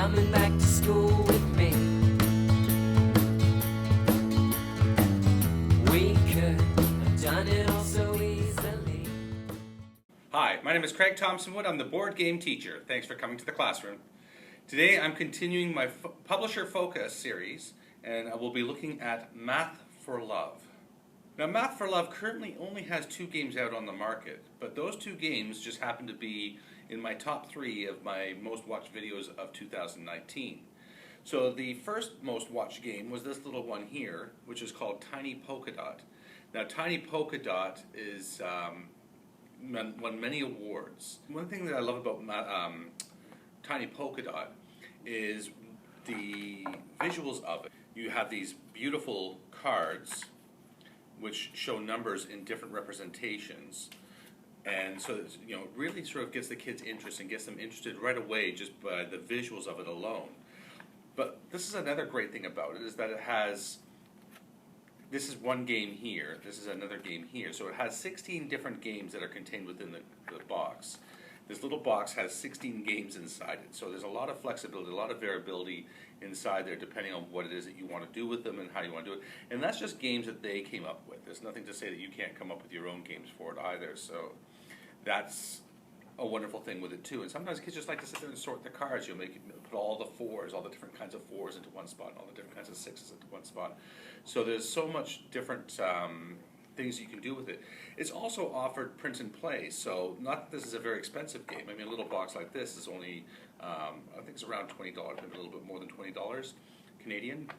coming back to school with me. We could have done it all so easily. Hi, my name is Craig Thompson Wood. I'm the board game teacher. Thanks for coming to the classroom. Today I'm continuing my Publisher Focus series, and I will be looking at Math for Love. Now, Math for Love currently only has 2 games out on the market, but those 2 games just happen to be in my top 3 of my most watched videos of 2019. So the first most watched game was this little one here, which is called Tiny Polka Dot. Now, Tiny Polka Dot is won many awards. One thing that I love about Tiny Polka Dot is the visuals of it. You have these beautiful cards which show numbers in different representations, and so it really sort of gets the kids' interest and gets them interested right away just by the visuals of it alone. But this is another great thing about it, is that it has, this is one game here, this is another game here, so it has 16 different games that are contained within the box. This little box has 16 games inside it, so there's a lot of flexibility, a lot of variability inside there depending on what it is that you want to do with them and how you want to do it. And that's just games that they came up with. There's nothing to say that you can't come up with your own games for it either, so that's a wonderful thing with it too. And sometimes kids just like to sit there and sort the cards. You'll put all the 4s, all the different kinds of 4s into one spot, and all the different kinds of 6s into one spot. So there's so much different things you can do with it. It's also offered print and play, so not that this is a very expensive game. I mean, a little box like this is only, I think it's around $20, maybe a little bit more than $20 Canadian.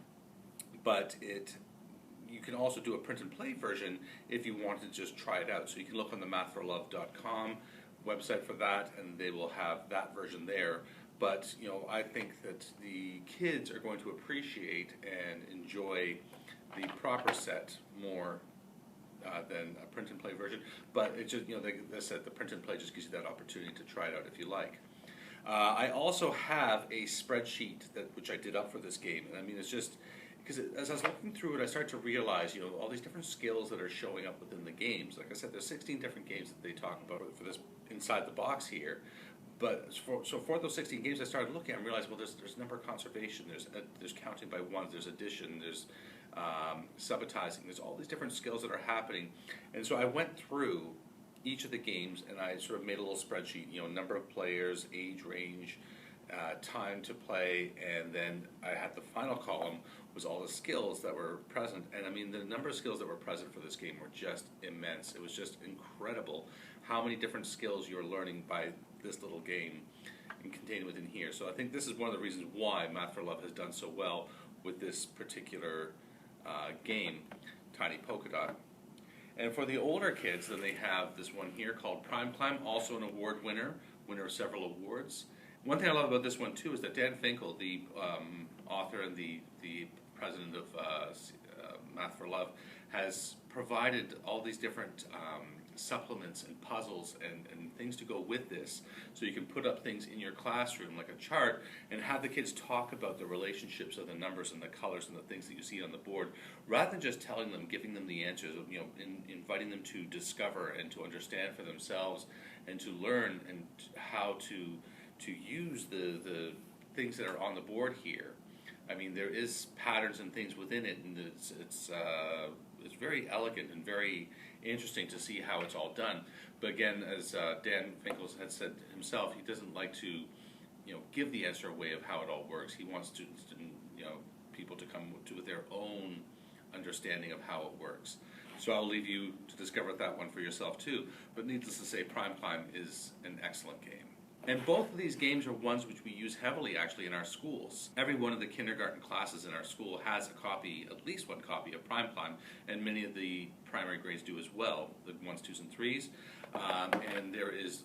But you can also do a print and play version if you want to just try it out. So you can look on the mathforlove.com website for that, and they will have that version there. But I think that the kids are going to appreciate and enjoy the proper set more than a print and play version. But it just, like I said, the print and play just gives you that opportunity to try it out if you like. I also have a spreadsheet which I did up for this game, and I mean, it's just because as I was looking through it, I started to realize, all these different skills that are showing up within the games. Like I said, there's 16 different games that they talk about for this inside the box here. But for those 16 games, I started looking and realized, well, there's number conservation, there's counting by ones, there's addition, there's subitizing, there's all these different skills that are happening. And so I went through each of the games and I sort of made a little spreadsheet, number of players, age range, time to play, and then I had the final column was all the skills that were present. And I mean, the number of skills that were present for this game were just immense. It was just incredible how many different skills you're learning by this little game and contained within here. So I think this is one of the reasons why Math for Love has done so well with this particular game, Tiny Polka Dot. And for the older kids, then they have this one here called Prime Climb, also an award winner of several awards. One thing I love about this one too is that Dan Finkel, the author and the president of Math for Love, has provided all these different supplements and puzzles and things to go with this, so you can put up things in your classroom like a chart and have the kids talk about the relationships of the numbers and the colors and the things that you see on the board, rather than just telling them, giving them the answers, inviting them to discover and to understand for themselves and to learn and how to use the things that are on the board here. I mean, there is patterns and things within it, and it's very elegant and very interesting to see how it's all done. But again, as Dan Finkel had said himself, he doesn't like to, give the answer away of how it all works. He wants students to, people to come to with their own understanding of how it works. So I'll leave you to discover that one for yourself too. But needless to say, Prime Climb is an excellent game. And both of these games are ones which we use heavily actually in our schools. Every one of the kindergarten classes in our school has a copy, at least one copy of Prime Climb, and many of the primary grades do as well, the 1s, 2s, and 3s. And there is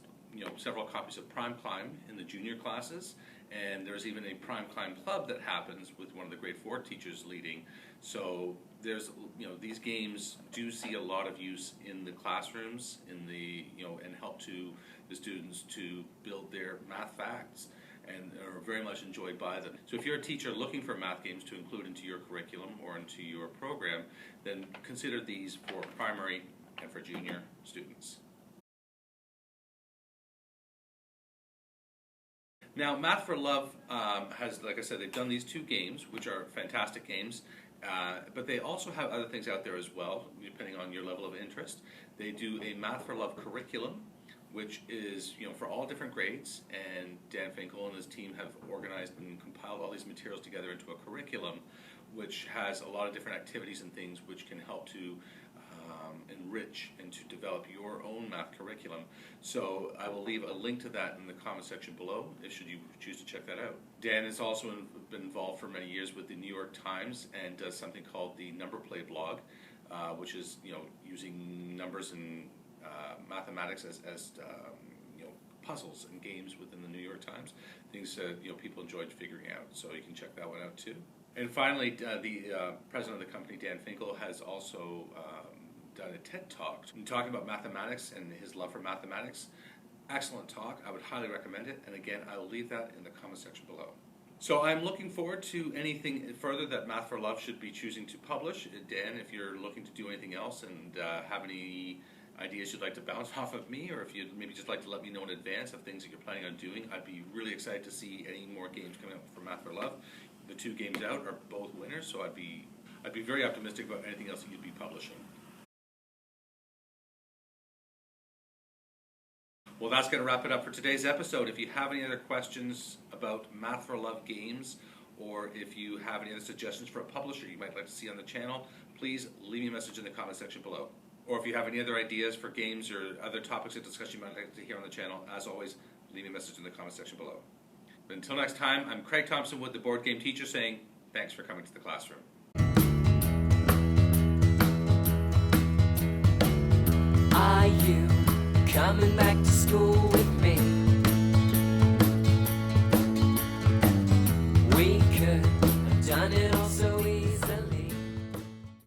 several copies of Prime Climb in the junior classes, and there's even a Prime Climb club that happens with one of the grade 4 teachers leading. So there's, these games do see a lot of use in the classrooms, and help to the students to build their math facts and are very much enjoyed by them. So if you're a teacher looking for math games to include into your curriculum or into your program, then consider these for primary and for junior students. Now, Math for Love has, like I said, they've done these 2 games, which are fantastic games, but they also have other things out there as well, depending on your level of interest. They do a Math for Love curriculum, which is, for all different grades, and Dan Finkel and his team have organized and compiled all these materials together into a curriculum, which has a lot of different activities and things which can help to enrich and to develop your own math curriculum. So I will leave a link to that in the comment section below, should you choose to check that out. Dan has also been involved for many years with the New York Times and does something called the Number Play blog, which is using numbers and mathematics as puzzles and games within the New York Times. Things people enjoyed figuring out, so you can check that one out too. And finally, the president of the company, Dan Finkel, has also done a TED Talk talking about mathematics and his love for mathematics. Excellent talk. I would highly recommend it. And again, I will leave that in the comment section below. So I'm looking forward to anything further that Math for Love should be choosing to publish. Dan, if you're looking to do anything else and have any ideas you'd like to bounce off of me, or if you'd maybe just like to let me know in advance of things that you're planning on doing, I'd be really excited to see any more games coming up for Math for Love. The 2 games out are both winners, so I'd be very optimistic about anything else that you'd be publishing. Well, that's going to wrap it up for today's episode. If you have any other questions about Math for Love games, or if you have any other suggestions for a publisher you might like to see on the channel, please leave me a message in the comment section below. Or if you have any other ideas for games or other topics of discussion you might like to hear on the channel, as always, leave me a message in the comment section below. But until next time, I'm Craig Thompson Wood, the Board Game Teacher, saying thanks for coming to the classroom. Are you coming back?